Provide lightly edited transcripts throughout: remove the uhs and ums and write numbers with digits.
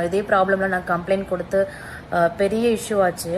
இதே ப்ராப்ளமில் நான் கம்ப்ளைண்ட் கொடுத்து பெரிய இஷ்யூ ஆச்சு.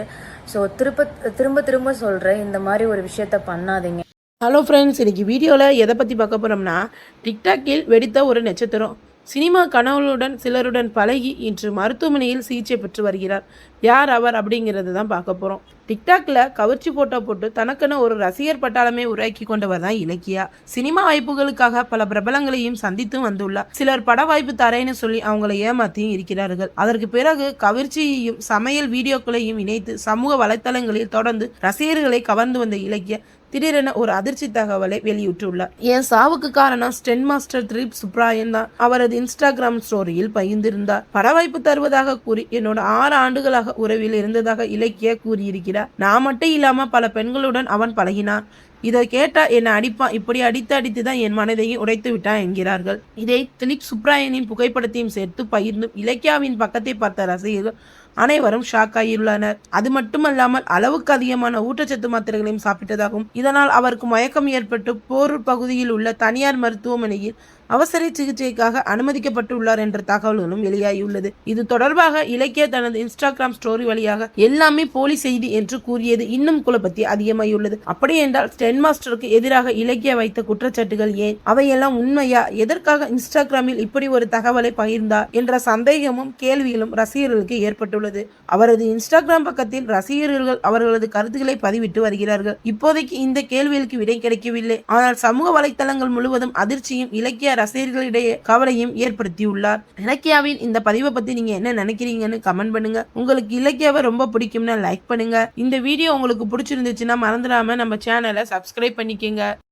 ஸோ திரும்ப திரும்ப சொல்கிறேன், இந்த மாதிரி ஒரு விஷயத்த பண்ணாதீங்க. ஹலோ ஃப்ரெண்ட்ஸ், இன்றைக்கி வீடியோவில் எதை பற்றி பார்க்க போகிறோம்னா, டிக்டாக்கில் வெடித்த ஒரு நட்சத்திரம். சினிமா கனவுகளுடன் சிலருடன் பழகி இன்று மருத்துவமனையில் சிகிச்சை பெற்று வருகிறார். யார் அவர் அப்படிங்கிறது தான் பார்க்க போகிறோம். டிக்டாக்ல கவர்ச்சி போட்டோ போட்டு தனக்கென ஒரு ரசிகர் பட்டாளமே உருவாக்கி கொண்டவர் தான் இலக்கியா. சினிமா வாய்ப்புகளுக்காக பல பிரபலங்களையும் சந்தித்தும் வந்துள்ளார். சிலர் பட வாய்ப்பு தரேன்னு சொல்லி அவங்களை ஏமாத்தியும் இருக்கிறார்கள். அதற்கு பிறகு கவர்ச்சியையும் சமையல் வீடியோக்களையும் இணைத்து சமூக வலைத்தளங்களில் தொடர்ந்து ரசிகர்களை கவர்ந்து வந்த இலக்கியா திடீரென ஒரு அதிர்ச்சி தகவலை வெளியிட்டுள்ளார். என் சாவுக்கு காரணம் ஸ்டென் மாஸ்டர் திலீப் சுப்ராயன் தான். அவரது இன்ஸ்டாகிராம் ஸ்டோரியில் பகிர்ந்திருந்தார். பட வாய்ப்பு தருவதாக கூறி என்னோட 6 ஆண்டுகளாக உறவில் இருந்ததாக இலக்கியா கூறியிருக்கிறார். நான் மட்டும் இல்லாம பல பெண்களுடன் அவன் பழகினான். இதை கேட்டா என்னை அடிப்பான், இப்படி அடித்து தான் என் மனதையும் உடைத்து விட்டான் என்கிறார்கள். இதை திலீப் சுப்ராயனின் புகைப்படத்தையும் சேர்த்து பகிர்ந்தும் இலக்கியாவின் பக்கத்தை பார்த்த ரசிகர்கள் அனைவரும் ஷாக் ஆகியுள்ளனர். அது மட்டுமல்லாமல் அளவுக்கு அதிகமான ஊட்டச்சத்து மாத்திரைகளையும் சாப்பிட்டதாகவும் இதனால் அவருக்கு மயக்கம் ஏற்பட்டு போரூர் பகுதியில் உள்ள தனியார் மருத்துவமனையில் அவசர சிகிச்சைக்காக அனுமதிக்கப்பட்டுள்ளார் என்ற தகவல்களும் வெளியாகியுள்ளது. இது தொடர்பாக இலக்கியா தனது இன்ஸ்டாகிராம் ஸ்டோரி வழியாக எல்லாமே போலி செய்தி என்று கூறியது இன்னும் குழப்பத்தை அதிகமாகியுள்ளது. அப்படி என்றால் ஸ்டென் மாஸ்டருக்கு எதிராக இலக்கியா வைத்த குற்றச்சாட்டுகள் ஏன்? அவையெல்லாம் உண்மையா? எதற்காக இன்ஸ்டாகிராமில் இப்படி ஒரு தகவலை பகிர்ந்தார் என்ற சந்தேகமும் கேள்விகளும் ரசிகர்களுக்கு ஏற்பட்டுள்ளது. அவரது இன்ஸ்டாகிராம் பக்கத்தில் ரசிகர்கள் அவர்களது கருத்துக்களை பதிவிட்டு வருகிறார்கள். இப்போதைக்கு இந்த கேள்விகளுக்கு விடை கிடைக்கவில்லை. ஆனால் சமூக வலைத்தளங்கள் முழுவதும் அதிர்ச்சியும் இலக்கிய ரசிகர்களிடையே கவலையும் ஏற்படுத்தியுள்ளார். இலக்கியாவின் இந்த பதிவை பத்தி நீங்க என்ன நினைக்கிறீங்கன்னு கமெண்ட் பண்ணுங்க. உங்களுக்கு இலக்கியாவை ரொம்ப பிடிக்கும்னா லைக் பண்ணுங்க. இந்த வீடியோ உங்களுக்கு பிடிச்சிருந்துச்சுன்னா மறந்துடாம நம்ம சேனலை சப்ஸ்கிரைப் பண்ணிக்கங்க.